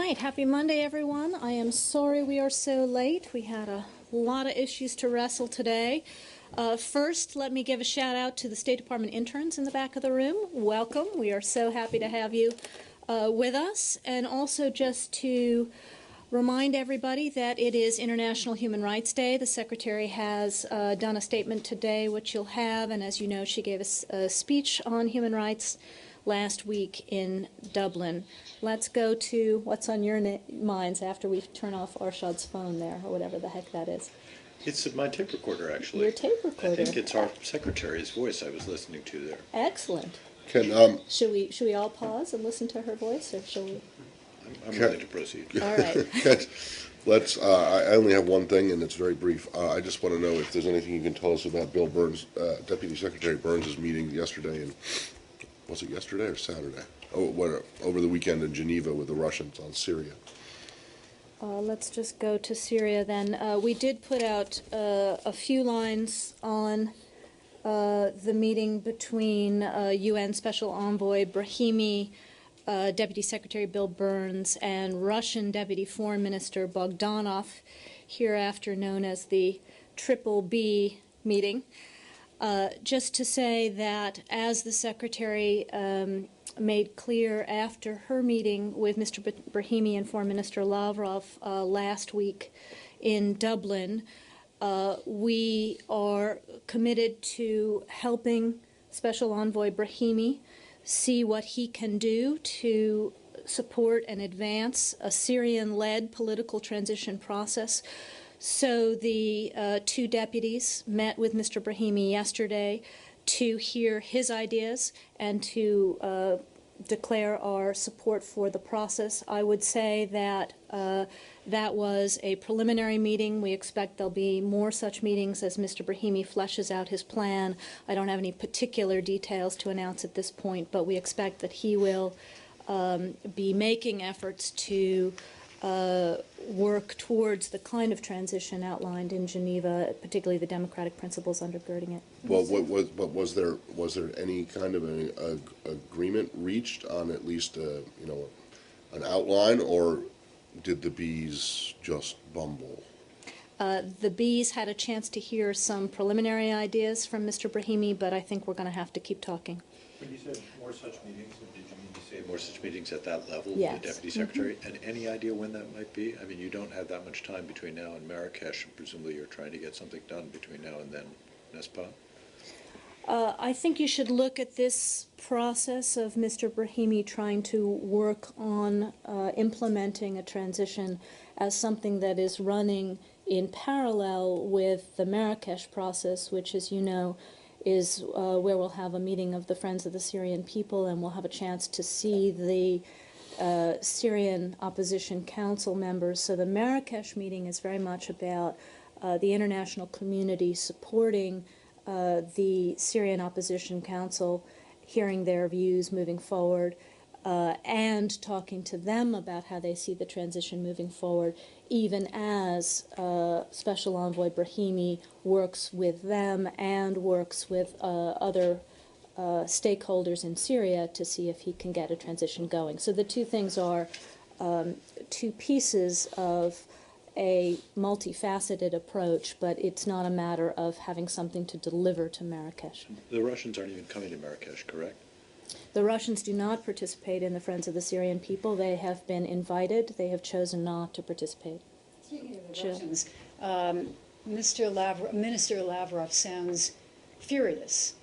right, happy Monday, everyone. I am sorry we are so late. We had a lot of issues to wrestle today. First, let me give a shout out to the State Department interns in the back of the room. Welcome. We are so happy to have you with us. And also just to remind everybody that it is International Human Rights Day. The Secretary has done a statement today, which you'll have, and as you know, she gave us a speech on human rights last week in Dublin. Let's go to what's on your minds after we turn off Arshad's phone there, or whatever the heck that is. It's my tape recorder, actually. Your tape recorder. I think it's our secretary's voice I was listening to there. Excellent. Should we all pause and listen to her voice, or shall we? I'm ready to proceed. All right. Let's. I only have one thing, and it's very brief. I just want to know if there's anything you can tell us about Bill Burns, Deputy Secretary Burns' meeting yesterday, and was it yesterday or Saturday? Over the weekend in Geneva with the Russians on Syria. Let's just go to Syria then. We did put out a few lines on the meeting between UN Special Envoy Brahimi, Deputy Secretary Bill Burns, and Russian Deputy Foreign Minister Bogdanov, hereafter known as the Triple B meeting. Just to say that, as the Secretary made clear after her meeting with Mr. Brahimi and Foreign Minister Lavrov last week in Dublin, we are committed to helping Special Envoy Brahimi see what he can do to support and advance a Syrian-led political transition process. So the two deputies met with Mr. Brahimi yesterday to hear his ideas and to declare our support for the process. I would say that that was a preliminary meeting. We expect there'll be more such meetings as Mr. Brahimi fleshes out his plan. I don't have any particular details to announce at this point, but we expect that he will be making efforts to work towards the kind of transition outlined in Geneva, particularly the democratic principles undergirding it. Well, was there any kind of an agreement reached on at least an outline, or did the bees just bumble? The bees had a chance to hear some preliminary ideas from Mr. Brahimi, but I think we're going to have to keep talking. When you said more such meetings, did you mean to say more such meetings at that level, yes. The Deputy Secretary? And any idea when that might be? I mean, you don't have that much time between now and Marrakesh, and presumably you're trying to get something done between now and then, n'est-ce pas? I think you should look at this process of Mr. Brahimi trying to work on implementing a transition as something that is running in parallel with the Marrakesh process, which, as you know, is where we'll have a meeting of the Friends of the Syrian People, and we'll have a chance to see the Syrian Opposition Council members. So the Marrakesh meeting is very much about the international community supporting the Syrian Opposition Council, hearing their views moving forward, and talking to them about how they see the transition moving forward, even as Special Envoy Brahimi works with them and works with other stakeholders in Syria to see if he can get a transition going. So the two things are two pieces of a multifaceted approach, but it's not a matter of having something to deliver to Marrakesh. The Russians aren't even coming to Marrakesh, correct? The Russians do not participate in the Friends of the Syrian People. They have been invited. They have chosen not to participate. Speaking of the Russians, Minister Lavrov sounds furious.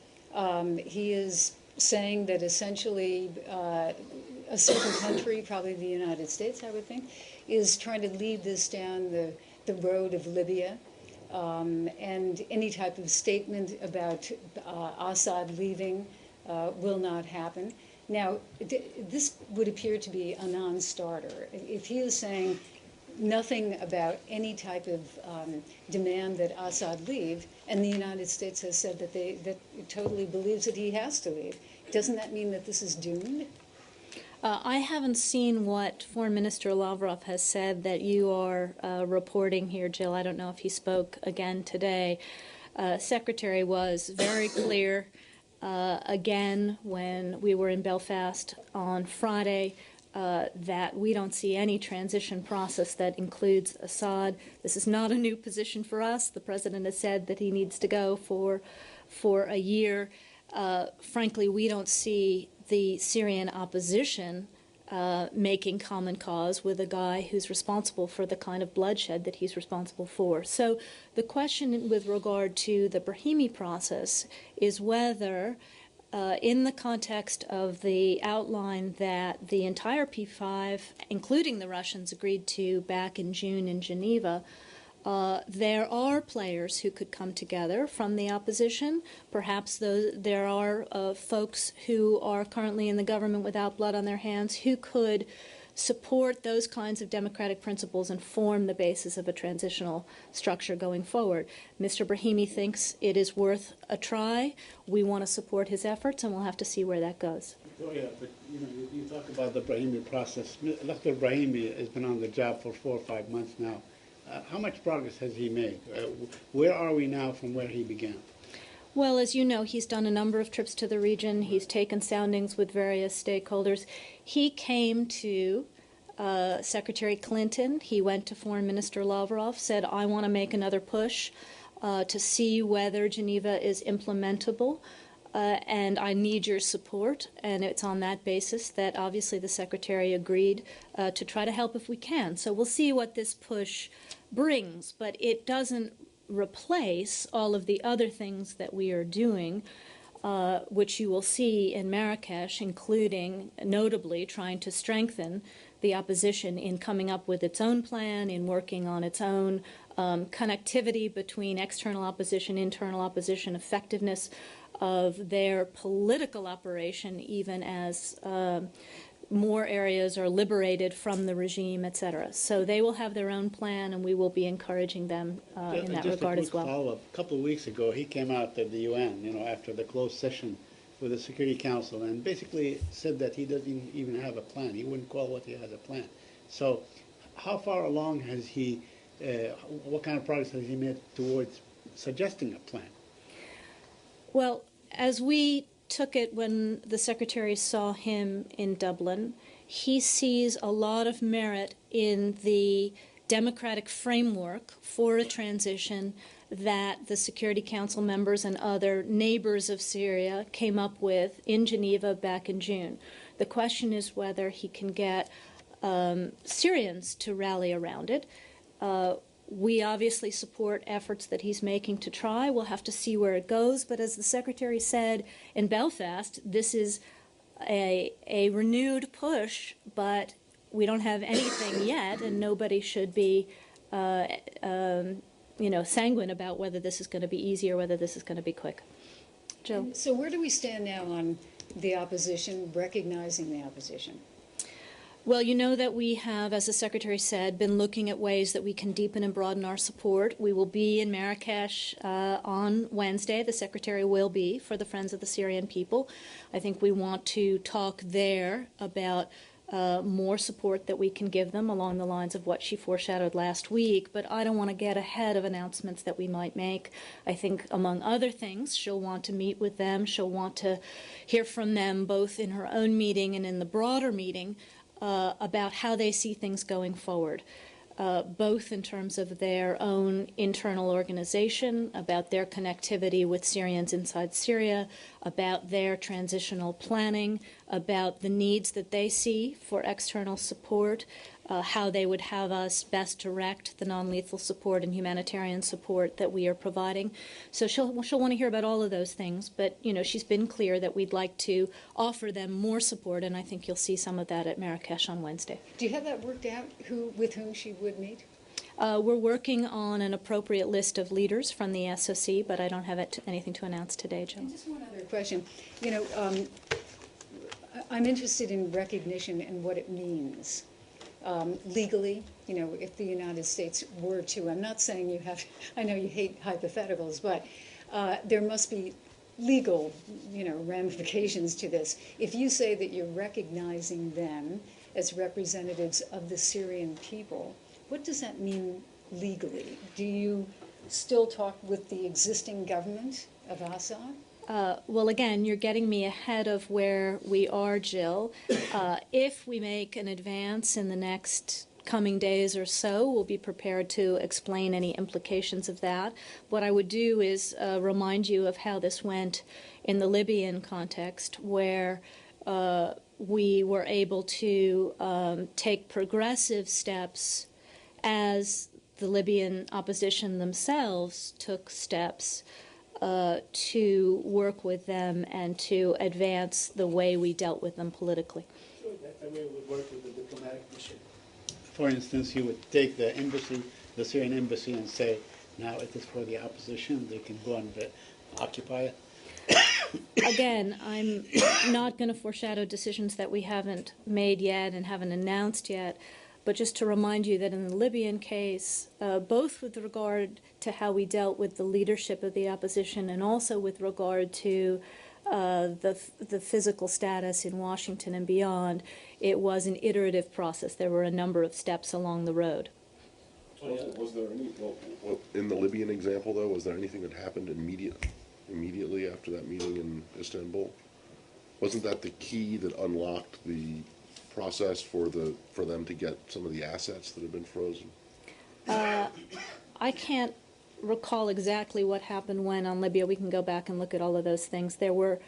He is saying that essentially a certain country, probably the United States, I would think, is trying to lead this down the road of Libya. And any type of statement about Assad leaving will not happen. Now, this would appear to be a non-starter. If he is saying nothing about any type of demand that Assad leave, and the United States has said that it totally believes that he has to leave, doesn't that mean that this is doomed? I haven't seen what Foreign Minister Lavrov has said that you are reporting here, Jill. I don't know if he spoke again today. Secretary was very clear again when we were in Belfast on Friday that we don't see any transition process that includes Assad. This is not a new position for us. The president has said that he needs to go for a year. Frankly, we don't see the Syrian opposition making common cause with a guy who's responsible for the kind of bloodshed that he's responsible for. So the question with regard to the Brahimi process is whether, in the context of the outline that the entire P5, including the Russians, agreed to back in June in Geneva, there are players who could come together from the opposition. Perhaps there are folks who are currently in the government without blood on their hands who could support those kinds of democratic principles and form the basis of a transitional structure going forward. Mr. Brahimi thinks it is worth a try. We want to support his efforts, and we'll have to see where that goes. Oh, yeah, but you talk about the Brahimi process. Dr. Brahimi has been on the job for 4 or 5 months now. How much progress has he made? Where are we now from where he began? Well, as you know, he's done a number of trips to the region. He's taken soundings with various stakeholders. He came to Secretary Clinton. He went to Foreign Minister Lavrov, said, I want to make another push to see whether Geneva is implementable, and I need your support. And it's on that basis that obviously the Secretary agreed to try to help if we can. So we'll see what this push brings, but it doesn't replace all of the other things that we are doing, which you will see in Marrakesh, including notably trying to strengthen the opposition in coming up with its own plan, in working on its own connectivity between external opposition, internal opposition, effectiveness of their political operation, even as more areas are liberated from the regime, etc. So they will have their own plan, and we will be encouraging them in that regard as well. Just a quick follow-up. A couple of weeks ago, he came out at the UN, after the closed session with the Security Council, and basically said that he doesn't even have a plan. He wouldn't call what he has a plan. So how far along has he, what kind of progress has he made towards suggesting a plan? Well, as we took it when the Secretary saw him in Dublin, he sees a lot of merit in the democratic framework for a transition that the Security Council members and other neighbors of Syria came up with in Geneva back in June. The question is whether he can get Syrians to rally around it. We obviously support efforts that he's making to try. We'll have to see where it goes. But as the Secretary said in Belfast, this is a renewed push, but we don't have anything yet, and nobody should be sanguine about whether this is going to be easy or whether this is going to be quick. Joe? So where do we stand now on the opposition, recognizing the opposition? Well, you know that we have, as the Secretary said, been looking at ways that we can deepen and broaden our support. We will be in Marrakesh on Wednesday. The Secretary will be for the Friends of the Syrian People. I think we want to talk there about more support that we can give them along the lines of what she foreshadowed last week, but I don't want to get ahead of announcements that we might make. I think, among other things, she'll want to meet with them. She'll want to hear from them both in her own meeting and in the broader meeting about how they see things going forward, both in terms of their own internal organization, about their connectivity with Syrians inside Syria, about their transitional planning, about the needs that they see for external support, how they would have us best direct the non-lethal support and humanitarian support that we are providing. So she'll want to hear about all of those things, but she's been clear that we'd like to offer them more support, and I think you'll see some of that at Marrakesh on Wednesday. Do you have that worked out, with whom she would meet? We're working on an appropriate list of leaders from the SOC, but I don't have anything to announce today, Jill. And just one other question. I'm interested in recognition and what it means. Legally, if the United States were to, I'm not saying you have, I know you hate hypotheticals, but there must be legal, ramifications to this. If you say that you're recognizing them as representatives of the Syrian people, what does that mean legally? Do you still talk with the existing government of Assad? Well, again, you're getting me ahead of where we are, Jill. If we make an advance in the next coming days or so, we'll be prepared to explain any implications of that. What I would do is remind you of how this went in the Libyan context, where we were able to take progressive steps as the Libyan opposition themselves took steps to work with them and to advance the way we dealt with them politically. Sure, that's the way it would work with the diplomatic mission. For instance, you would take the embassy, the Syrian embassy, and say, now it is for the opposition, they can go and occupy it. Again, I'm not going to foreshadow decisions that we haven't made yet and haven't announced yet, but just to remind you that in the Libyan case, both with regard to how we dealt with the leadership of the opposition and also with regard to the physical status in Washington and beyond, it was an iterative process. There were a number of steps along the road. Was there any, well, in the Libyan example, though, was there anything that happened immediately after that meeting in Istanbul? Wasn't that the key that unlocked the process for them to get some of the assets that had been frozen? I can't recall exactly what happened when on Libya. We can go back and look at all of those things. There were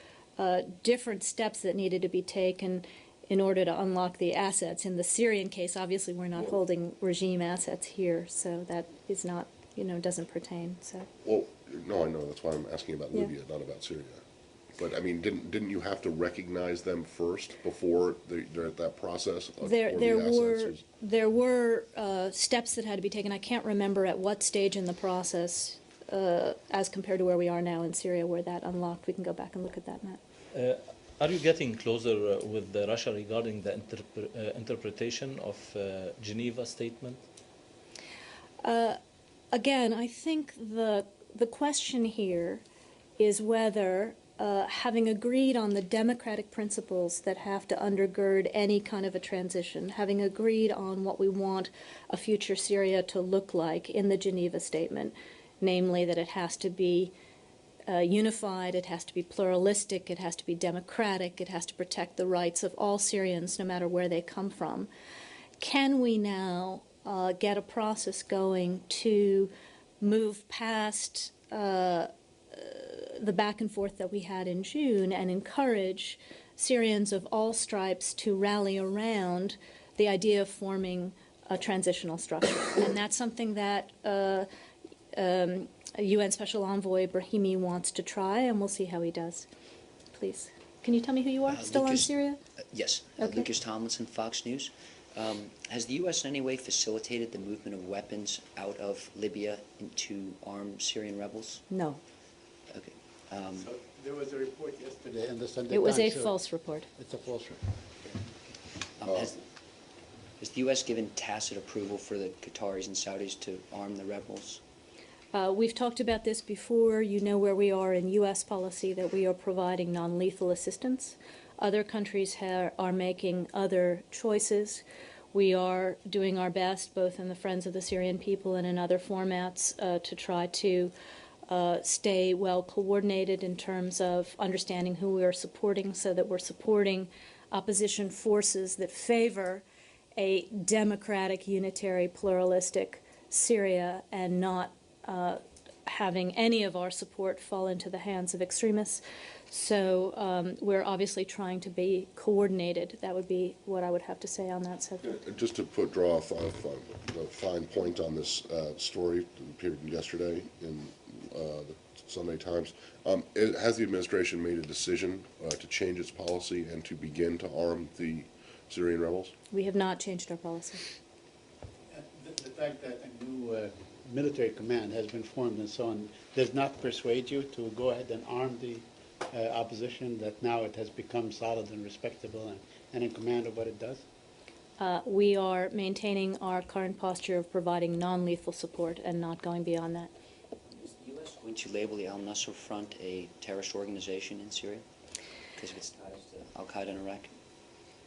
different steps that needed to be taken in order to unlock the assets. In the Syrian case, obviously, we're not holding regime assets here, so that is not, doesn't pertain. So. Well, no, I know. That's why I'm asking about Yeah. Libya, not about Syria. But I mean, didn't you have to recognize them first before that process? There were steps that had to be taken. I can't remember at what stage in the process, as compared to where we are now in Syria, where that unlocked. We can go back and look at that, Matt. Are you getting closer with Russia regarding the interpretation of Geneva statement? Again, I think the question here is whether, having agreed on the democratic principles that have to undergird any kind of a transition, having agreed on what we want a future Syria to look like in the Geneva Statement, namely that it has to be unified, it has to be pluralistic, it has to be democratic, it has to protect the rights of all Syrians no matter where they come from. Can we now get a process going to move past the back and forth that we had in June and encourage Syrians of all stripes to rally around the idea of forming a transitional structure? And that's something that UN Special Envoy Brahimi wants to try, and we'll see how he does. Please. Can you tell me who you are? Still on Syria? Yes. Okay. Lucas Tomlinson, Fox News. Has the U.S. in any way facilitated the movement of weapons out of Libya to arm Syrian rebels? No. Okay. So there was a report yesterday in the Sunday It was a Times, false report. It's a false report. Has the U.S. given tacit approval for the Qataris and Saudis to arm the rebels? We've talked about this before. You know where we are in U.S. policy, that we are providing non-lethal assistance. Other countries are making other choices. We are doing our best, both in the Friends of the Syrian People and in other formats, to try to stay well coordinated in terms of understanding who we are supporting, so that we're supporting opposition forces that favor a democratic, unitary, pluralistic Syria and not having any of our support fall into the hands of extremists. So we're obviously trying to be coordinated. That would be what I would have to say on that subject. Just to draw a fine point on this story that appeared yesterday in the Sunday Times, has the administration made a decision to change its policy and to begin to arm the Syrian rebels? We have not changed our policy. The fact that a new military command has been formed and so on does not persuade you to go ahead and arm the opposition, that now it has become solid and respectable and in command of what it does? We are maintaining our current posture of providing non-lethal support and not going beyond that. Is the U.S. going to label the al-Nusra Front a terrorist organization in Syria because of its ties to al-Qaeda in Iraq?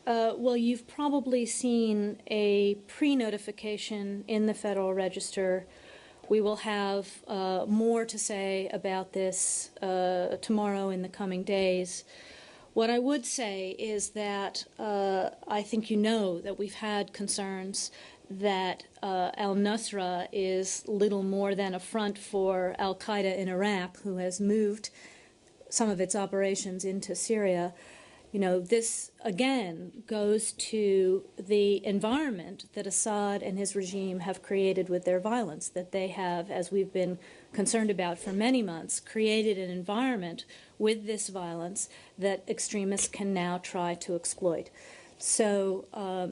Well, you've probably seen a pre-notification in the Federal Register We will have more to say about this tomorrow in the coming days. What I would say is that I think you know that we've had concerns that al-Nusra is little more than a front for al-Qaeda in Iraq, who has moved some of its operations into Syria. You know, this again goes to the environment that Assad and his regime have created with their violence, that they have, as we've been concerned about for many months, created an environment with this violence that extremists can now try to exploit. So,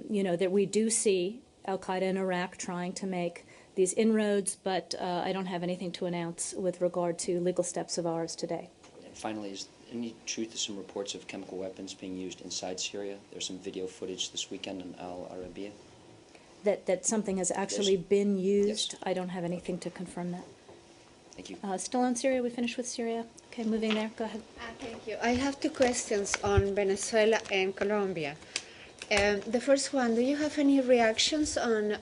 you know, that we do see al-Qaeda in Iraq trying to make these inroads, but I don't have anything to announce with regard to legal steps of ours today. And finally, is any truth to some reports of chemical weapons being used inside Syria? There's some video footage this weekend on Al Arabiya. That something has actually been used? Yes. I don't have anything to confirm that. Thank you. Still on Syria? We finished with Syria? Okay, moving there. Go ahead. Thank you. I have two questions on Venezuela and Colombia. The first one, do you have any reactions on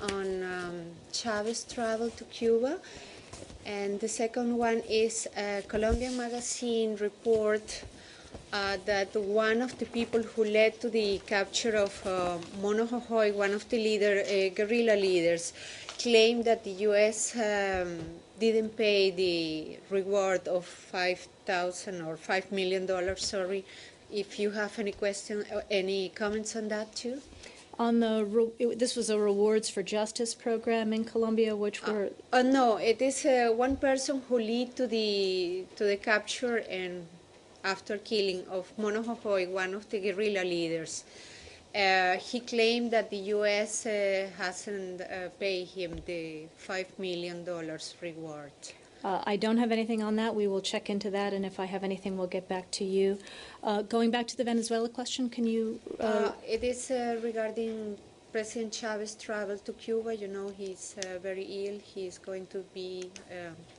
Chavez's travel to Cuba? And the second one is a Colombian magazine report that one of the people who led to the capture of Mono Jojoy, one of the guerrilla leaders, claimed that the U.S. Didn't pay the reward of $5,000 or $5 million. Sorry, if you have any any comments on that too. On this was a Rewards for Justice program in Colombia, which were... No, it is one person who led to the capture and after killing of Mono Jojoy, one of the guerrilla leaders. He claimed that the U.S. hasn't paid him the $5 million reward. I don't have anything on that. We will check into that, and if I have anything, we'll get back to you. Going back to the Venezuela question, can you... It is regarding President Chavez's travel to Cuba. You know, he's very ill. He's going to be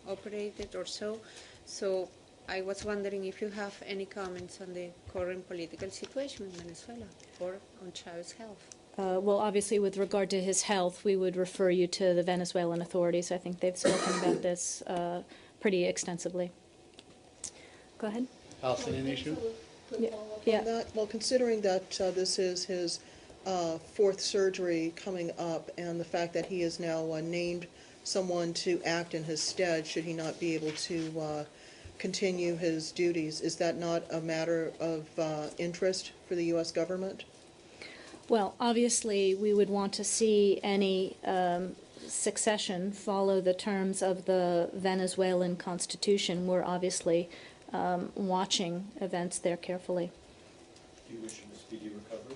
operated or so. So I was wondering if you have any comments on the current political situation in Venezuela or on Chavez's health. Well, obviously, with regard to his health, we would refer you to the Venezuelan authorities. I think they've spoken about this pretty extensively. Go ahead. Palestinian issue? Yeah. Well, considering that this is his fourth surgery coming up and the fact that he has now named someone to act in his stead, should he not be able to continue his duties, is that not a matter of interest for the U.S. government? Well, obviously, we would want to see any succession follow the terms of the Venezuelan constitution. We're obviously watching events there carefully. Do you wish him a speedy recovery?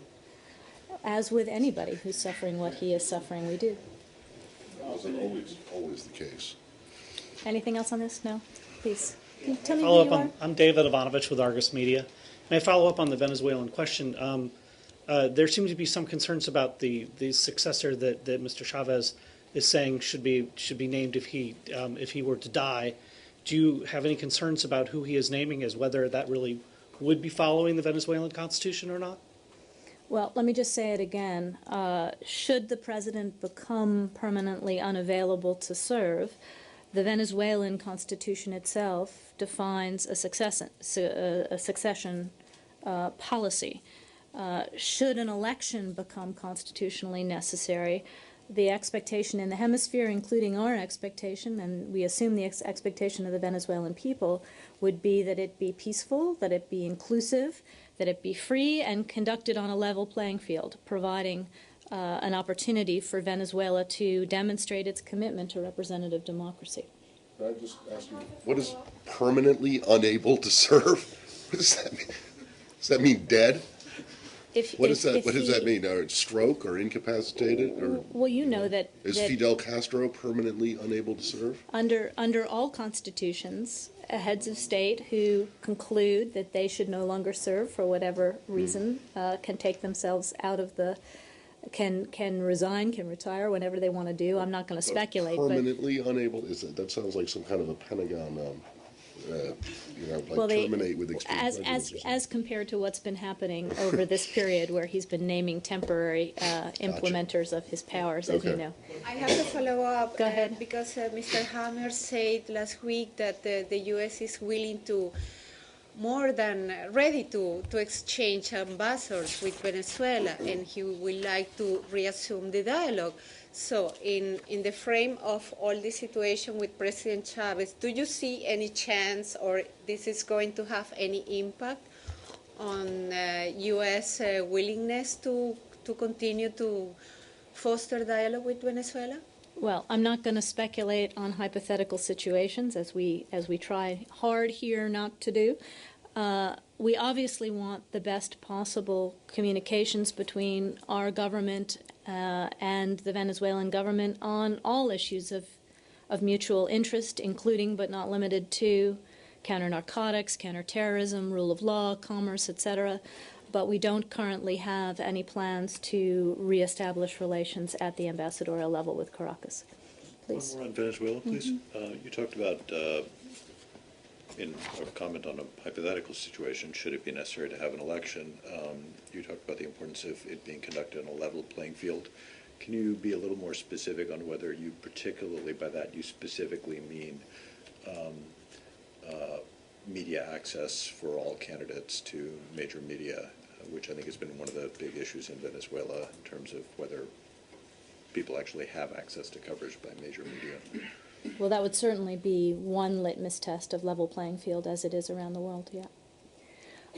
As with anybody who's suffering what he is suffering, we do. Always the case. Anything else on this? No? Please. Can you tell me Follow who you up are? on, I'm David Ivanovich with Argus Media. May I follow up on the Venezuelan question? There seem to be some concerns about the successor that Mr. Chavez is saying should be named if he were to die. Do you have any concerns about who he is naming, as whether that really would be following the Venezuelan constitution or not? Well, let me just say it again. Should the president become permanently unavailable to serve, the Venezuelan constitution itself defines a succession policy. Should an election become constitutionally necessary, the expectation in the hemisphere, including our expectation, and we assume the expectation of the Venezuelan people, would be that it be peaceful, that it be inclusive, that it be free and conducted on a level playing field, providing an opportunity for Venezuela to demonstrate its commitment to representative democracy. Can I just ask you, what is permanently unable to serve? What does that mean? Does that mean dead? What does that mean? Are it stroke or incapacitated? Or well, you know that is Fidel Castro permanently unable to serve? Under all constitutions, heads of state who conclude that they should no longer serve for whatever reason can take themselves out of the, can resign, can retire whenever they want to do. I'm not going to speculate. Permanently unable, that sounds like some kind of a Pentagon Well, they- terminate with extreme as prejudice or something. as compared to what's been happening over this period, where he's been naming temporary implementers of his powers, as you Okay. know. I have to follow up. Go ahead. Because Mr. Hammer said last week that the U.S. is willing to, more than ready to exchange ambassadors with Venezuela, and he would like to reassume the dialogue. So in the frame of all the situation with President Chavez, do you see any chance, or this is going to have any impact on U.S. Willingness to continue to foster dialogue with Venezuela? Well, I'm not going to speculate on hypothetical situations, as we try hard here not to do. We obviously want the best possible communications between our government and the Venezuelan government on all issues of mutual interest, including but not limited to counter-narcotics, counter-terrorism, rule of law, commerce, etc. But we don't currently have any plans to reestablish relations at the ambassadorial level with Caracas. Please. One more on Venezuela, please. You talked about, in a comment on a hypothetical situation, should it be necessary to have an election, you talked about the importance of it being conducted on a level playing field. Can you be a little more specific on whether you particularly, by that you specifically mean media access for all candidates to major media, which I think has been one of the big issues in Venezuela in terms of whether people actually have access to coverage by major media? Well, that would certainly be one litmus test of level playing field, as it is around the world, yeah.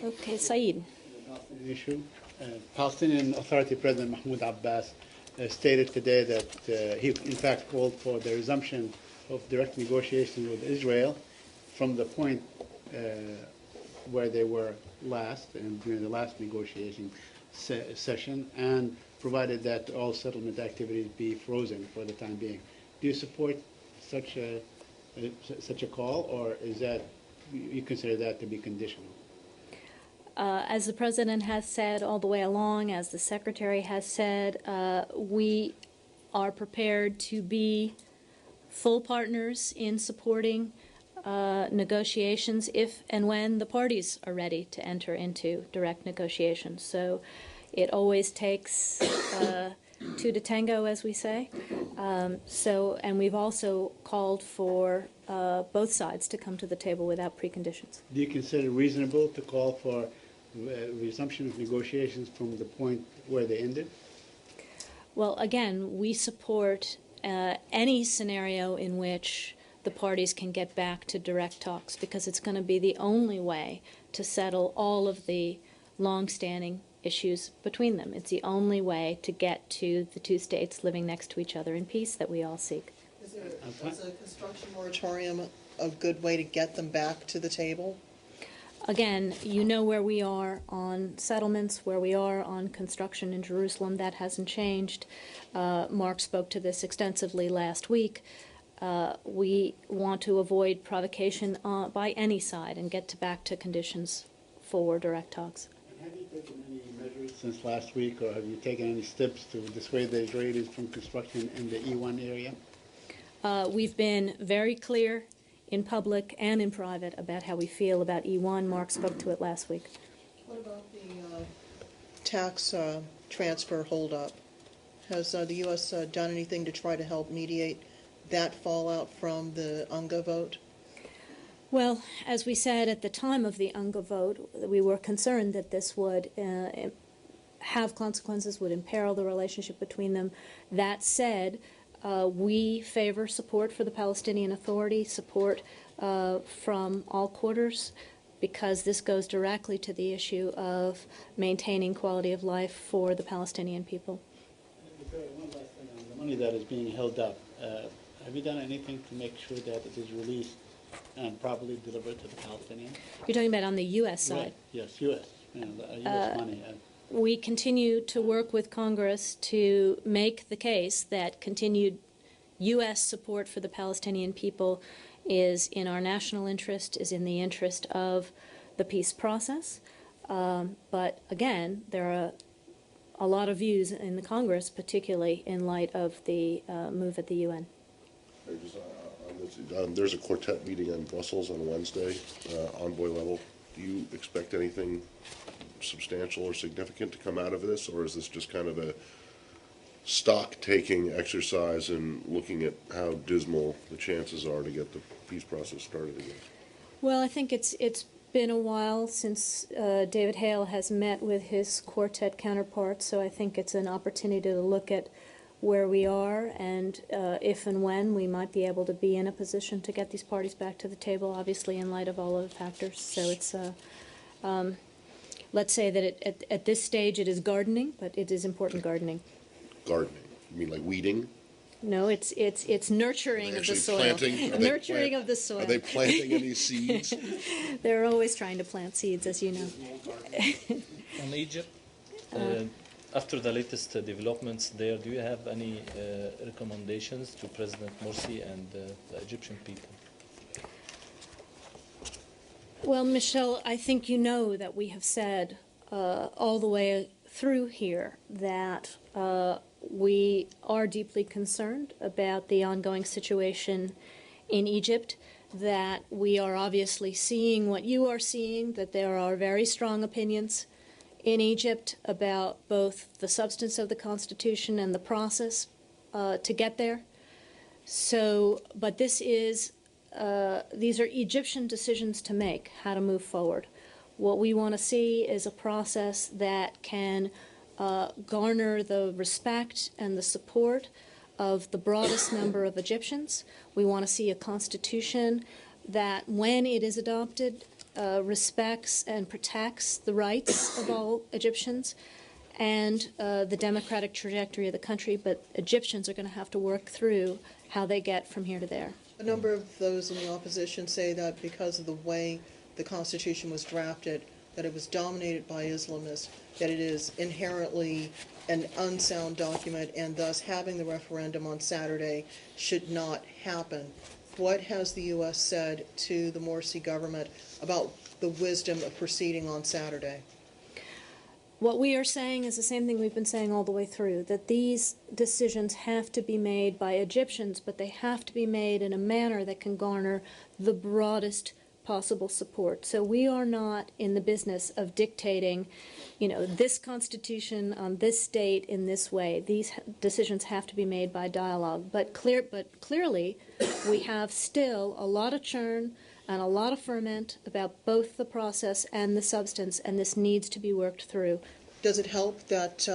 Okay, Saeed. Palestinian issue. Palestinian Authority President Mahmoud Abbas stated today that he, in fact, called for the resumption of direct negotiations with Israel from the point where they were last, and during the last negotiation session, and provided that all settlement activities be frozen for the time being. Do you support such a call, or is that you consider that to be conditional? As the President has said all the way along, as the Secretary has said, we are prepared to be full partners in supporting negotiations if and when the parties are ready to enter into direct negotiations. So it always takes two to tango, as we say. And we've also called for both sides to come to the table without preconditions. Do you consider it reasonable to call for resumption of negotiations from the point where they ended? Well, again, we support any scenario in which the parties can get back to direct talks, because it's going to be the only way to settle all of the long-standing issues between them. It's the only way to get to the two states living next to each other in peace that we all seek. Is a construction moratorium a good way to get them back to the table? Again, you know where we are on settlements, where we are on construction in Jerusalem. That hasn't changed. Mark spoke to this extensively last week. We want to avoid provocation by any side and get back to conditions for direct talks. Have you taken any measures since last week, or have you taken any steps to dissuade the Israelis from construction in the E1 area? We've been very clear in public and in private about how we feel about E1. Mark spoke to it last week. What about the tax transfer holdup? Has the U.S. done anything to try to help mediate that fallout from the UNGA vote? Well, as we said at the time of the UNGA vote, we were concerned that this would have consequences, would imperil the relationship between them. That said, we favor support for the Palestinian Authority, support from all quarters, because this goes directly to the issue of maintaining quality of life for the Palestinian people. One last thing on the money that is being held up. Have you done anything to make sure that it is released and properly delivered to the Palestinians? You're talking about on the U.S. side? Right. Yes, U.S. The U.S. money. We continue to work with Congress to make the case that continued U.S. support for the Palestinian people is in our national interest, is in the interest of the peace process. But again, there are a lot of views in the Congress, particularly in light of the move at the UN. Just on There's a quartet meeting in Brussels on Wednesday, envoy level. Do you expect anything substantial or significant to come out of this, or is this just kind of a stock-taking exercise and looking at how dismal the chances are to get the peace process started again? Well, I think it's been a while since David Hale has met with his quartet counterparts, so I think it's an opportunity to look at where we are and if and when we might be able to be in a position to get these parties back to the table, obviously in light of all of the factors. So it's, let's say that at this stage it is gardening, but it is important gardening. Gardening? You mean like weeding? No, it's nurturing of the soil. Nurturing of the soil. Are they planting any seeds? They're always trying to plant seeds, as you know. On Egypt, after the latest developments there, do you have any recommendations to President Morsi and the Egyptian people? Well, Michelle, I think you know that we have said all the way through here that we are deeply concerned about the ongoing situation in Egypt, that we are obviously seeing what you are seeing, that there are very strong opinions in Egypt about both the substance of the Constitution and the process to get there. So, but this is, these are Egyptian decisions to make, how to move forward. What we want to see is a process that can garner the respect and the support of the broadest number of Egyptians. We want to see a constitution that, when it is adopted, respects and protects the rights of all Egyptians and the democratic trajectory of the country, but Egyptians are going to have to work through how they get from here to there. A number of those in the opposition say that because of the way the Constitution was drafted, that it was dominated by Islamists, that it is inherently an unsound document, and thus having the referendum on Saturday should not happen. What has the U.S. said to the Morsi government about the wisdom of proceeding on Saturday? What we are saying is the same thing we've been saying all the way through, that these decisions have to be made by Egyptians, but they have to be made in a manner that can garner the broadest possible support. So we are not in the business of dictating, this constitution on this date in this way. These decisions have to be made by dialogue. But clearly, we have still a lot of churn and a lot of ferment about both the process and the substance, and this needs to be worked through. Does it help that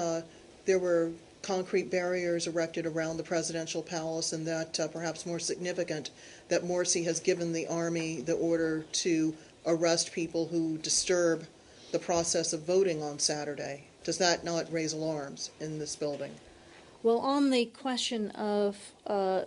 there were concrete barriers erected around the presidential palace, and that perhaps more significant, that Morsi has given the army the order to arrest people who disturb the process of voting on Saturday? Does that not raise alarms in this building? Well, on the question of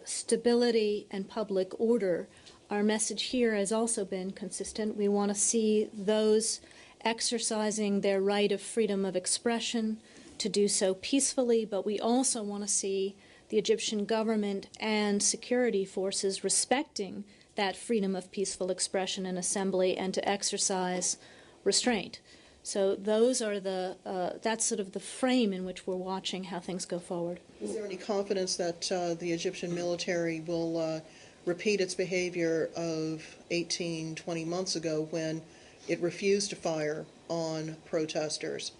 stability and public order, our message here has also been consistent. We want to see those exercising their right of freedom of expression to do so peacefully, but we also want to see the Egyptian government and security forces respecting that freedom of peaceful expression and assembly and to exercise restraint. So those are that's sort of the frame in which we're watching how things go forward. Is there any confidence that the Egyptian military will repeat its behavior of 18, 20 months ago when it refused to fire on protesters?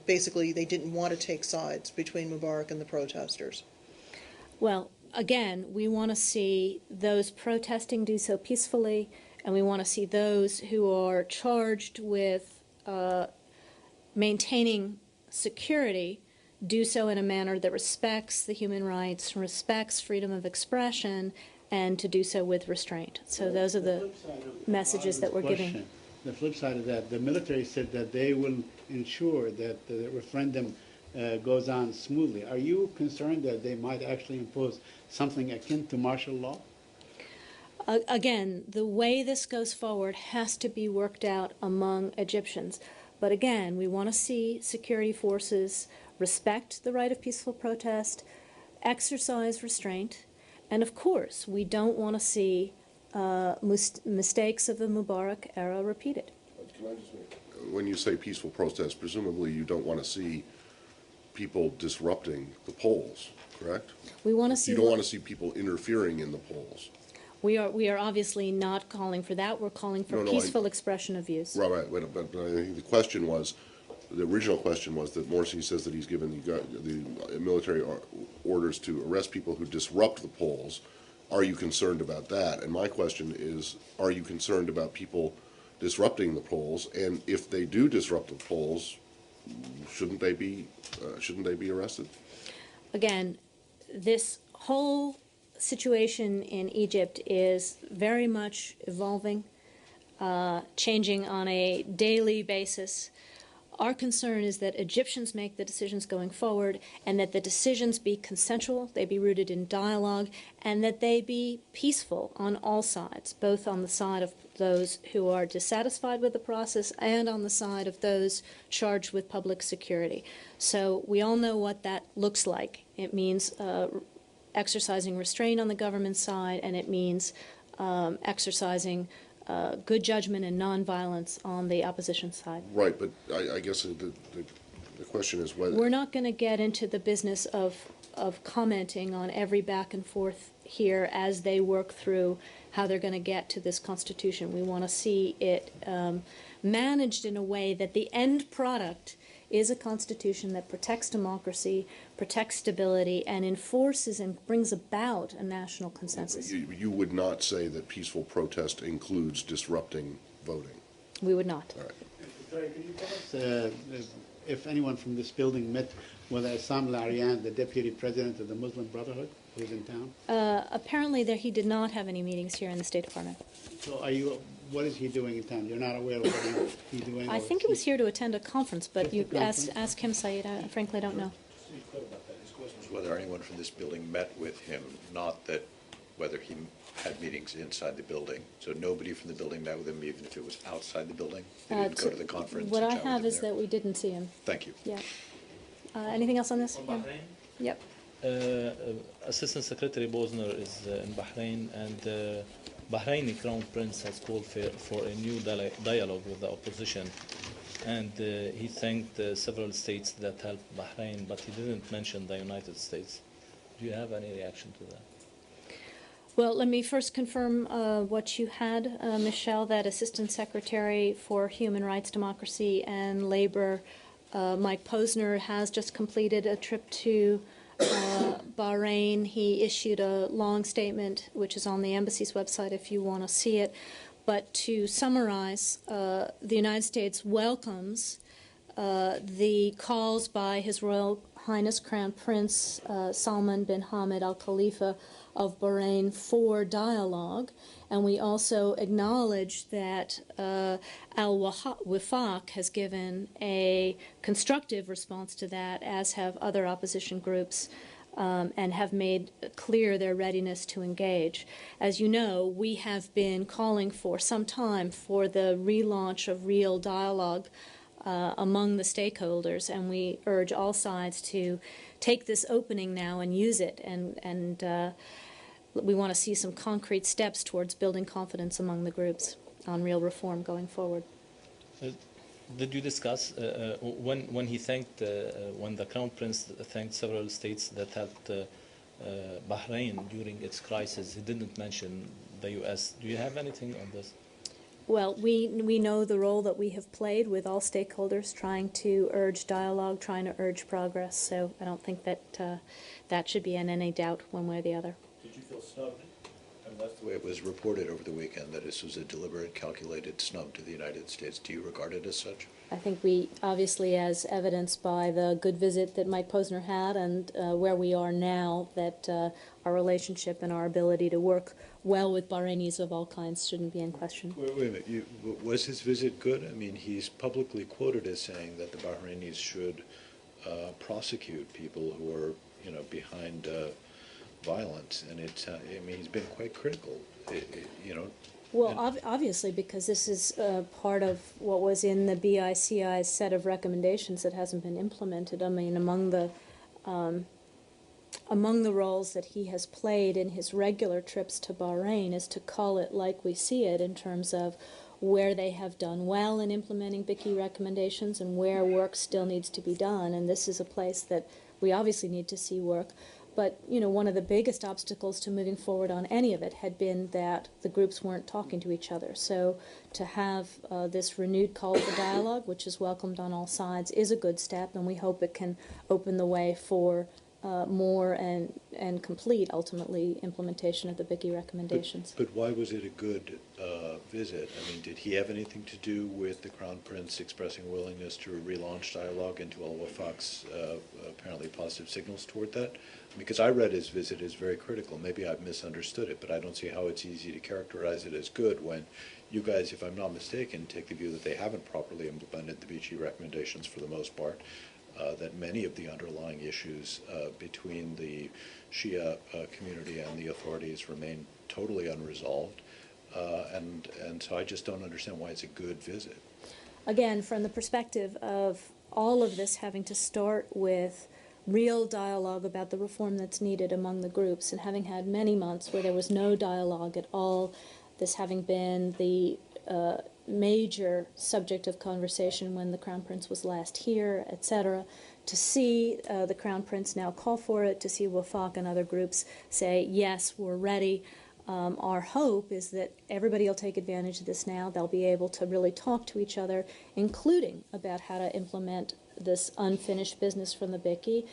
Basically they didn't want to take sides between Mubarak and the protesters. Well, again, we want to see those protesting do so peacefully, and we want to see those who are charged with maintaining security do so in a manner that respects the human rights, respects freedom of expression, and to do so with restraint. So those are the messages that we're giving. The flip side of that, the military said that they will ensure that the referendum goes on smoothly. Are you concerned that they might actually impose something akin to martial law? Again, the way this goes forward has to be worked out among Egyptians. But again, we want to see security forces respect the right of peaceful protest, exercise restraint, and of course, we don't want to see mistakes of the Mubarak era repeated. When you say peaceful protest, presumably you don't want to see people disrupting the polls, correct? We want to see. You don't want to see people interfering in the polls. We are obviously not calling for that. We're calling for No, no, peaceful expression of views. Right, but I think the question was, the original question was that Morsi says that he's given the military orders to arrest people who disrupt the polls. Are you concerned about that? And my question is, are you concerned about people disrupting the polls? And if they do disrupt the polls, shouldn't they be arrested? Again, this whole situation in Egypt is very much evolving, changing on a daily basis. Our concern is that Egyptians make the decisions going forward, and that the decisions be consensual, they be rooted in dialogue, and that they be peaceful on all sides, both on the side of those who are dissatisfied with the process and on the side of those charged with public security. So we all know what that looks like. It means exercising restraint on the government side, and it means exercising good judgment and nonviolence on the opposition side. Right, but I guess the question is whether... We're not going to get into the business of commenting on every back and forth here as they work through how they're going to get to this Constitution. We want to see it managed in a way that the end product is a Constitution that protects democracy, protects stability, and enforces and brings about a national consensus. You would not say that peaceful protest includes disrupting voting? We would not. All right. Sorry, could you tell us if anyone from this building met with Assam Larian, the deputy president of the Muslim Brotherhood, who's in town? Apparently he did not have any meetings here in the State Department. So what is he doing in town? You're not aware of what he's doing? I think he was here to attend a conference, but you ask him, Saeed. I frankly don't know. His question was whether anyone from this building met with him, not that whether he had meetings inside the building. So nobody from the building met with him, even if it was outside the building? They didn't go to the conference? What and I chat with have him is there? that we didn't see him. Thank you. Yeah. Anything else on this? Yeah. Yep. Assistant Secretary Bosner is in Bahrain, and Bahraini Crown Prince has called for a new dialogue with the opposition, and he thanked several states that helped Bahrain, but he didn't mention the United States. Do you have any reaction to that? Well, let me first confirm what you had, Michelle, that Assistant Secretary for Human Rights, Democracy, and Labor, Mike Posner, has just completed a trip to Bahrain. He issued a long statement, which is on the embassy's website if you want to see it. But to summarize, the United States welcomes the calls by His Royal Highness Crown Prince Salman bin Hamad Al Khalifa of Bahrain for dialogue, and we also acknowledge that Al-Wifaq has given a constructive response to that, as have other opposition groups, and have made clear their readiness to engage. As you know, we have been calling for some time for the relaunch of real dialogue among the stakeholders, and we urge all sides to take this opening now and use it, and we want to see some concrete steps towards building confidence among the groups on real reform going forward. Did you discuss when he thanked, when the Crown Prince thanked several states that helped Bahrain during its crisis, he didn't mention the U.S. Do you have anything on this? Well, we know the role that we have played with all stakeholders, trying to urge dialogue, trying to urge progress. So I don't think that that should be in any doubt one way or the other. Did you feel snubbed? And that's the way it was reported over the weekend, that this was a deliberate, calculated snub to the United States. Do you regard it as such? I think we, obviously, as evidenced by the good visit that Mike Posner had and where we are now, that our relationship and our ability to work well with Bahrainis of all kinds shouldn't be in question. Wait a minute. Was his visit good? I mean, he's publicly quoted as saying that the Bahrainis should prosecute people who are, behind violence, and he's been quite critical, Well, obviously, because this is part of what was in the BICI's set of recommendations that hasn't been implemented. I mean, among the roles that he has played in his regular trips to Bahrain is to call it like we see it in terms of where they have done well in implementing BICI recommendations and where work still needs to be done. And this is a place that we obviously need to see work. But, one of the biggest obstacles to moving forward on any of it had been that the groups weren't talking to each other. So to have this renewed call for dialogue, which is welcomed on all sides, is a good step, and we hope it can open the way for more and complete, ultimately, implementation of the BICI recommendations. But why was it a good visit? I mean, did he have anything to do with the Crown Prince expressing a willingness to relaunch dialogue and to Al Wafaq's apparently positive signals toward that? Because I read his visit as very critical. Maybe I've misunderstood it, but I don't see how it's easy to characterize it as good when you guys, if I'm not mistaken, take the view that they haven't properly implemented the BICI recommendations for the most part. That many of the underlying issues between the Shia community and the authorities remain totally unresolved. And so I just don't understand why it's a good visit. Again, from the perspective of all of this having to start with real dialogue about the reform that's needed among the groups, and having had many months where there was no dialogue at all, this having been the major subject of conversation when the Crown Prince was last here, etc., to see the Crown Prince now call for it, to see Wafaq and other groups say, yes, we're ready. Our hope is that everybody will take advantage of this now. They'll be able to really talk to each other, including about how to implement this unfinished business from the BICI,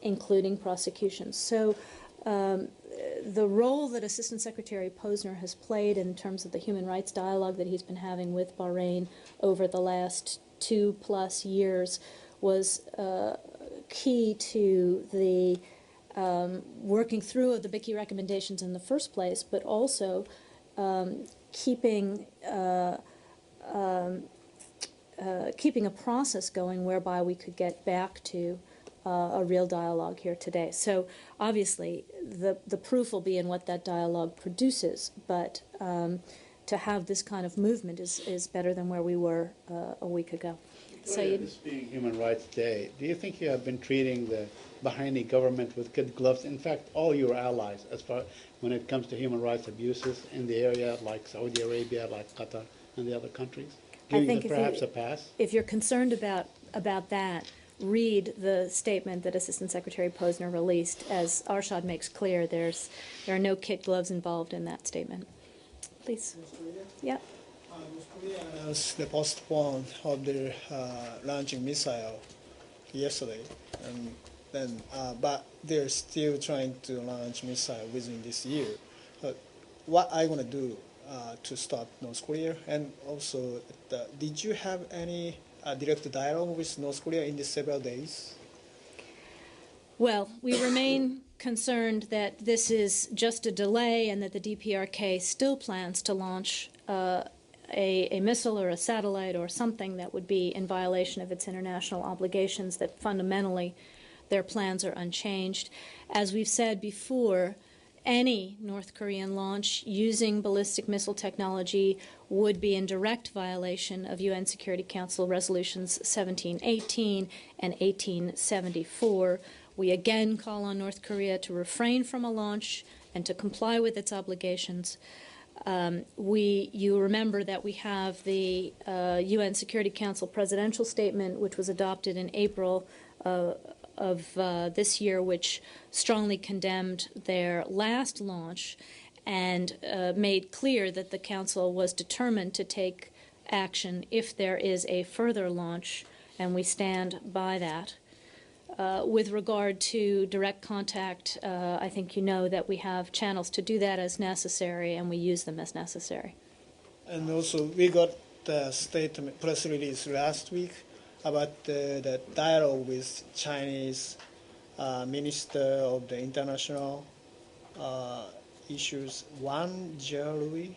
including prosecutions. So the role that Assistant Secretary Posner has played in terms of the human rights dialogue that he's been having with Bahrain over the last 2+ years was key to the working through of the BICI recommendations in the first place, but also keeping a process going whereby we could get back to a real dialogue here today. So obviously the proof will be in what that dialogue produces, but to have this kind of movement is better than where we were a week ago. So This being Human Rights Day, do you think you have been treating the Bahraini government with kid gloves? In fact, all your allies, as far when it comes to human rights abuses in the area, like Saudi Arabia, like Qatar, and the other countries, giving them perhaps a pass? If you're concerned about that, read the statement that Assistant Secretary Posner released. As Arshad makes clear, there are no kid gloves involved in that statement. Please. Yeah. North Korea announced the postpone of their launching missile yesterday, and then but they're still trying to launch missile within this year. What are you going to do to stop North Korea? And also, did you have any direct dialogue with North Korea in these several days? Well, we remain concerned that this is just a delay and that the DPRK still plans to launch a missile or a satellite or something that would be in violation of its international obligations, that fundamentally their plans are unchanged. As we've said before, any North Korean launch using ballistic missile technology would be in direct violation of UN Security Council Resolutions 1718 and 1874. We again call on North Korea to refrain from a launch and to comply with its obligations. You remember that we have the UN Security Council presidential statement, which was adopted in April of this year, which strongly condemned their last launch and made clear that the Council was determined to take action if there is a further launch, and we stand by that. With regard to direct contact, I think you know that we have channels to do that as necessary, and we use them as necessary. And also, we got the statement press release last week about the dialogue with Chinese Minister of the International Issues, Wang Jiarui.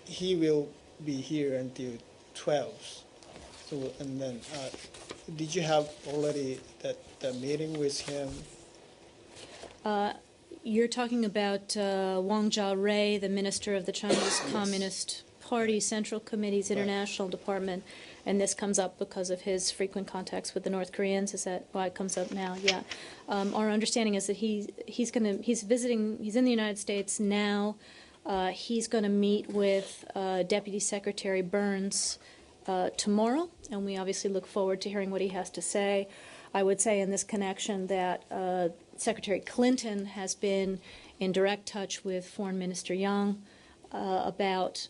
He will be here until 12. So, and then, did you have already the meeting with him? You're talking about Wang Jiarui, the minister of the Chinese Communist Party Central Committee's International Department, and this comes up because of his frequent contacts with the North Koreans. Is that why it comes up now? Yeah. Our understanding is that he's visiting. He's in the United States now. He's going to meet with Deputy Secretary Burns tomorrow, and we obviously look forward to hearing what he has to say. I would say in this connection that Secretary Clinton has been in direct touch with Foreign Minister Yang about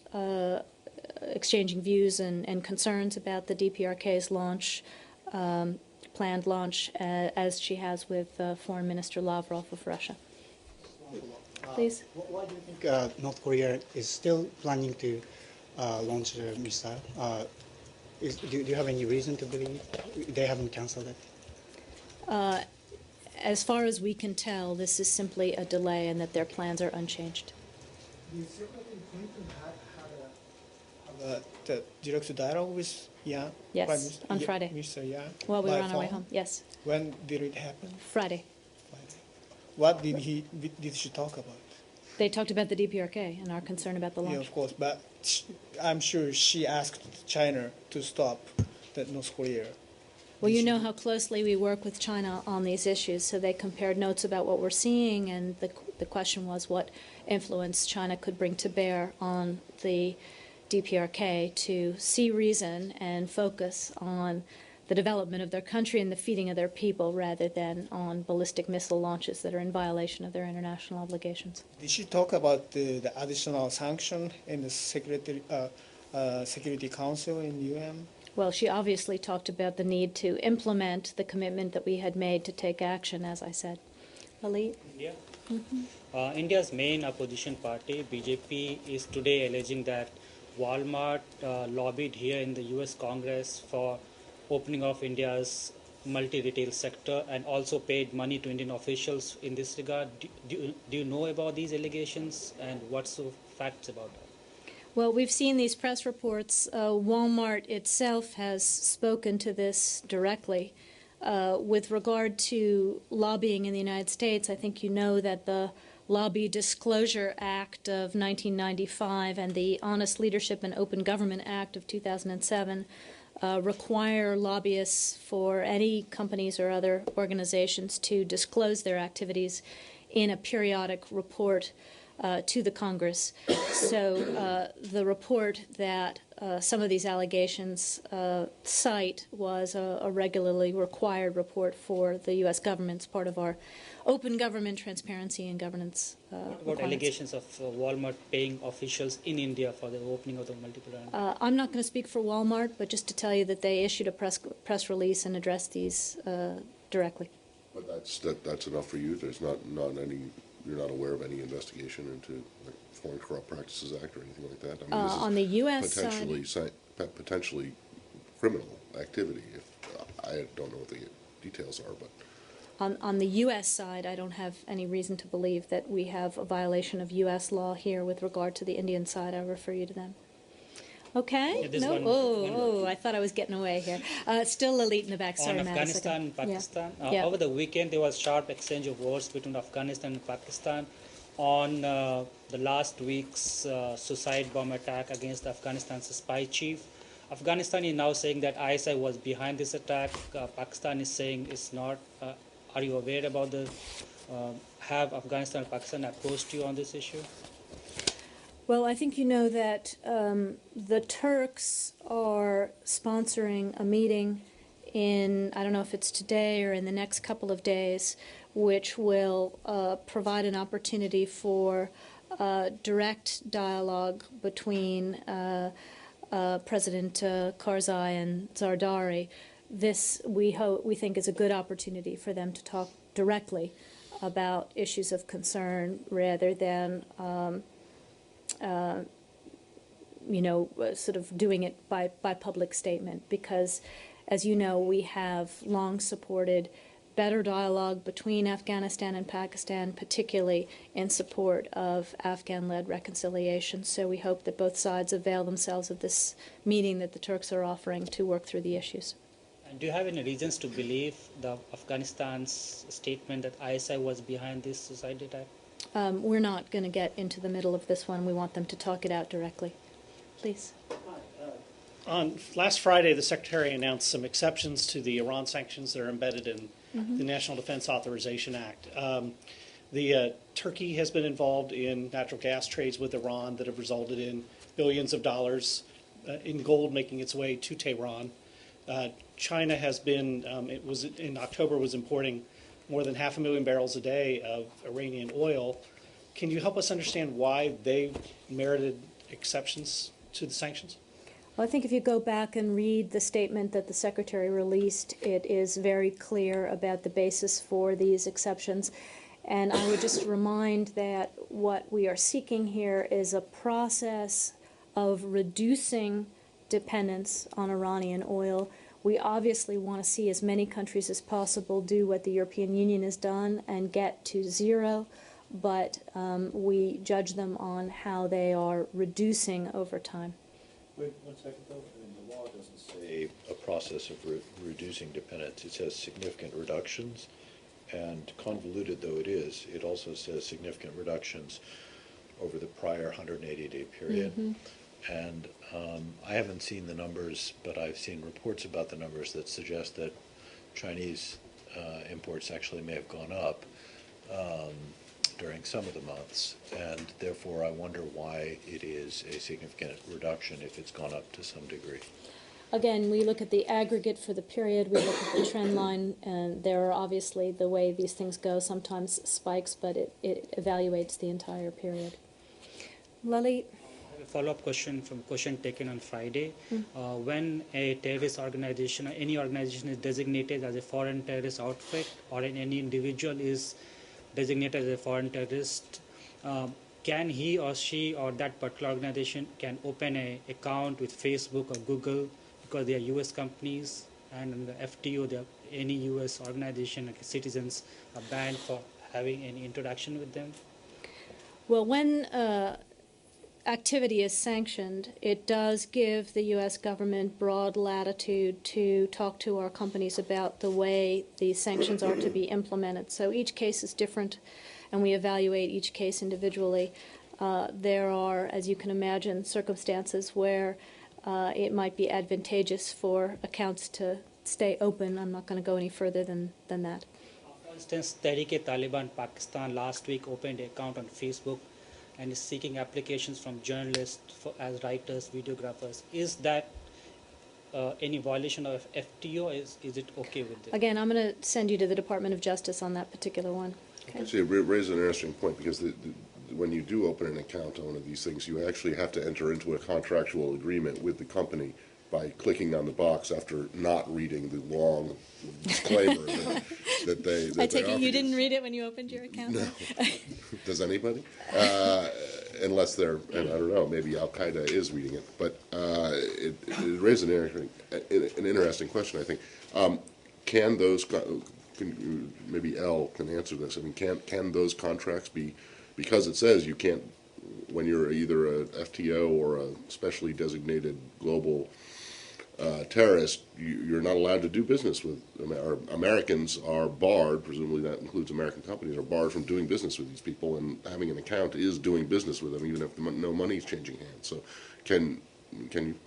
exchanging views and concerns about the DPRK's launch, planned launch, as she has with Foreign Minister Lavrov of Russia. Please. Why do you think North Korea is still planning to launch a missile? Do you have any reason to believe they haven't canceled it? As far as we can tell, this is simply a delay and that their plans are unchanged. The Secretary Clinton had the direct dialogue with Yang? Yes, Prime Minister, on Friday. Mr. Yang? While we were by on our way phone? home, yes. When did it happen? Friday. What did she talk about? They talked about the DPRK and our concern about the Yeah, launch. of course, but I'm sure she asked China to stop the North Korea. Well, you know how closely we work with China on these issues, so they compared notes about what we're seeing, and the question was what influence China could bring to bear on the DPRK to see reason and focus on the development of their country and the feeding of their people rather than on ballistic missile launches that are in violation of their international obligations. Did she talk about the additional sanction in the Security Council in UN? Well, she obviously talked about the need to implement the commitment that we had made to take action, as I said. Lalit? India. India's main opposition party, BJP, is today alleging that Walmart lobbied here in the US Congress for opening of India's multi-retail sector and also paid money to Indian officials in this regard. Do you know about these allegations, and what's the facts about that? Well, we've seen these press reports. Walmart itself has spoken to this directly. With regard to lobbying in the United States, I think you know that the Lobby Disclosure Act of 1995 and the Honest Leadership and Open Government Act of 2007 require lobbyists for any companies or other organizations to disclose their activities in a periodic report to the Congress. So the report that some of these allegations cite was a regularly required report for the U.S. government as part of our open government transparency and governance What about allegations of Walmart paying officials in India for the opening of the multiple? I'm not going to speak for Walmart, but just to tell you that they issued a press release and addressed these directly. But that's enough for you? There's not any, you're not aware of any investigation into the Foreign Corrupt Practices Act or anything like that? I mean, this is On the U.S. potentially criminal activity. I don't know what the details are, but On the U.S. side, I don't have any reason to believe that we have a violation of U.S. law here. With regard to the Indian side, I refer you to them. Okay? Yeah, no? one I thought I was getting away here. Still Lalit in the back. Sorry, on Matt, Afghanistan and Pakistan. Yeah. Over the weekend, there was sharp exchange of words between Afghanistan and Pakistan on the last week's suicide bomb attack against Afghanistan's spy chief. Afghanistan is now saying that ISI was behind this attack. Pakistan is saying it's not. Are you aware about the? Have Afghanistan and Pakistan approached you on this issue? Well, I think you know that the Turks are sponsoring a meeting in, I don't know if it's today or in the next couple of days, which will provide an opportunity for direct dialogue between President Karzai and Zardari. This, we think, is a good opportunity for them to talk directly about issues of concern rather than sort of doing it by public statement, because, as you know, we have long supported better dialogue between Afghanistan and Pakistan, particularly in support of Afghan-led reconciliation. So we hope that both sides avail themselves of this meeting that the Turks are offering to work through the issues. And do you have any reasons to believe the Afghanistan's statement that ISI was behind this suicide attack? We're not going to get into the middle of this one. We want them to talk it out directly. Please. On last Friday, the Secretary announced some exceptions to the Iran sanctions that are embedded in the National Defense Authorization Act. Turkey has been involved in natural gas trades with Iran that have resulted in billions of dollars in gold making its way to Tehran. China has been, in October, was importing more than 500,000 barrels a day of Iranian oil. Can you help us understand why they merited exceptions to the sanctions? Well, I think if you go back and read the statement that the Secretary released, it is very clear about the basis for these exceptions. And I would just remind that what we are seeking here is a process of reducing dependence on Iranian oil. We obviously want to see as many countries as possible do what the European Union has done and get to zero, but we judge them on how they are reducing over time. Wait 1 second, though. I mean, the law doesn't say a process of reducing dependence. It says significant reductions. And convoluted though it is, it also says significant reductions over the prior 180-day period. Mm-hmm. And I haven't seen the numbers, but I've seen reports about the numbers that suggest that Chinese imports actually may have gone up during some of the months. And therefore, I wonder why it is a significant reduction if it's gone up to some degree. Again, we look at the aggregate for the period, we look at the trend line, and there are obviously, the way these things go, sometimes spikes, but it evaluates the entire period. Lali? A follow-up question from question taken on Friday. When a terrorist organization or any organization is designated as a foreign terrorist outfit, or any individual is designated as a foreign terrorist, can he or she or that particular organization can open an account with Facebook or Google, because they are U.S. companies, and in the FTO, any U.S. organization, like citizens, are banned for having any interaction with them? Well, when activity is sanctioned, it does give the U.S. government broad latitude to talk to our companies about the way these sanctions are to be implemented. So each case is different, and we evaluate each case individually. There are, as you can imagine, circumstances where it might be advantageous for accounts to stay open. I'm not going to go any further than that. For instance, Tehreek-e-Taliban Pakistan last week opened an account on Facebook and is seeking applications from journalists as writers, videographers. Is that any violation of FTO? Is it okay with this? Again, I'm going to send you to the Department of Justice on that particular one. Okay. See, it raises an interesting point, because when you do open an account on one of these things, you actually have to enter into a contractual agreement with the company by clicking on the box after not reading the long disclaimer that they I take it you didn't read it when you opened your account? No. Does anybody? Unless they're, and I don't know, maybe Al-Qaeda is reading it. But it raises an interesting question, I think. Can those, maybe Elle can answer this, I mean, can those contracts be, because it says you can't, when you're either a FTO or a specially designated global terrorist, you're not allowed to do business with, Americans are barred, presumably that includes American companies, are barred from doing business with these people, and having an account is doing business with them, even if no money's changing hands. So can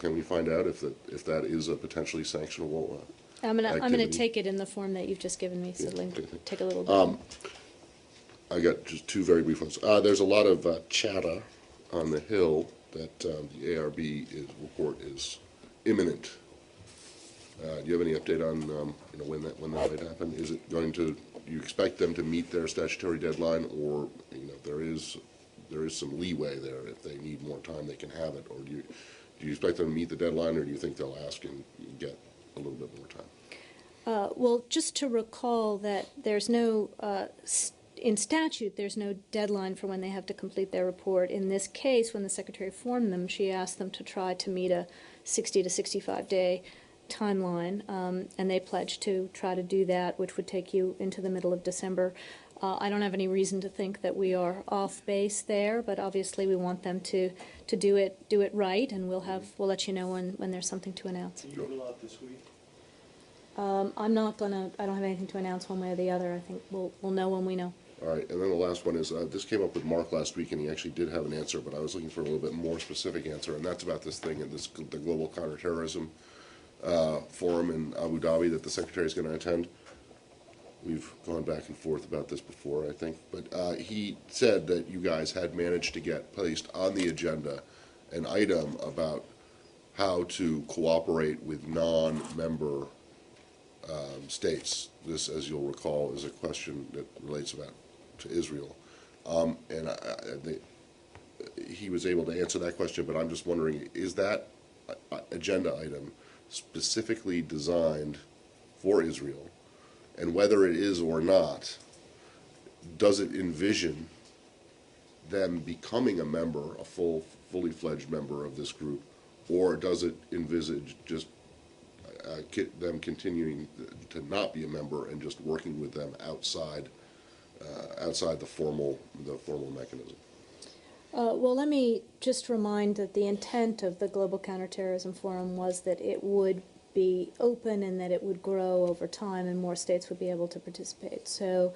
we find out if that is a potentially sanctionable I'm going to activity? take it in the form that you've just given me, so Yeah, it'll okay. take a little bit. I got just two very brief ones. There's a lot of chatter on the Hill that the ARB report is imminent. Do you have any update on when that might happen? Is it going to? Do you expect them to meet their statutory deadline, or there is some leeway there? If they need more time, they can have it. Or do you expect them to meet the deadline, or do you think they'll ask and get a little bit more time? Well, just to recall that there's no, in statute, there's no deadline for when they have to complete their report. In this case, when the Secretary formed them, she asked them to try to meet a 60 to 65-day timeline, and they pledged to try to do that, which would take you into the middle of December. I don't have any reason to think that we are off base there, but obviously we want them to do it right, and we'll let you know when there's something to announce. Can you roll out this week? I don't have anything to announce one way or the other. I think we'll know when we know. All right, and then the last one is, this came up with Mark last week, and he actually did have an answer, but I was looking for a little bit more specific answer, and that's about this thing, the Global Counterterrorism Forum in Abu Dhabi that the Secretary is going to attend. We've gone back and forth about this before, I think, but he said that you guys had managed to get placed on the agenda an item about how to cooperate with non-member states. This, as you'll recall, is a question that relates to Israel. And he was able to answer that question, but I'm just wondering, is that agenda item specifically designed for Israel? And whether it is or not, does it envision them becoming a member, a fully fledged member of this group, or does it envisage just them continuing to not be a member and just working with them outside the formal mechanism? Well, let me just remind that the intent of the Global Counterterrorism Forum was that it would be open and that it would grow over time and more states would be able to participate. So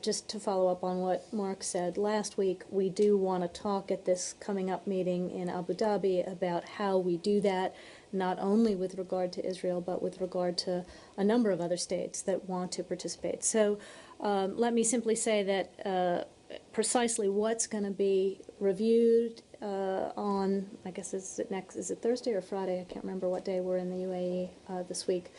just to follow up on what Mark said last week, we do want to talk at this coming up meeting in Abu Dhabi about how we do that, not only with regard to Israel, but with regard to a number of other states that want to participate. So let me simply say that precisely what's going to be reviewed on, I guess, is it Thursday or Friday? I can't remember what day we're in the UAE this week.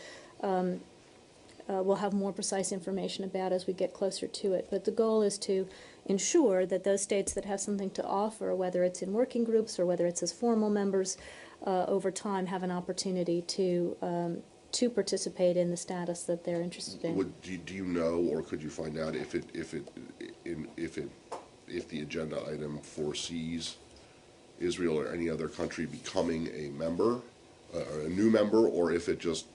We'll have more precise information about as we get closer to it. But the goal is to ensure that those states that have something to offer, whether it's in working groups or whether it's as formal members, over time have an opportunity to participate in the status that they're interested in. Do you know, or could you find out if the agenda item foresees Israel or any other country becoming a member, a new member, or if it just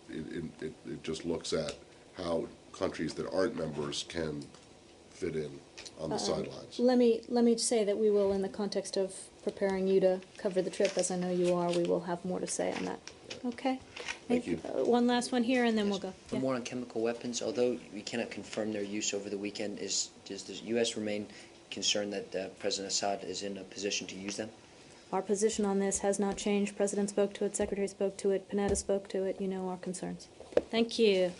looks at how countries that aren't members can fit in on the sidelines? Let me say that we will, in the context of preparing you to cover the trip, as I know you are, we will have more to say on that. Okay? Thank you. One last one here, and then we'll go. One more on chemical weapons. Although we cannot confirm their use over the weekend, does the U.S. remain concerned that President Assad is in a position to use them? Our position on this has not changed. President spoke to it, Secretary spoke to it, Panetta spoke to it. You know our concerns. Thank you.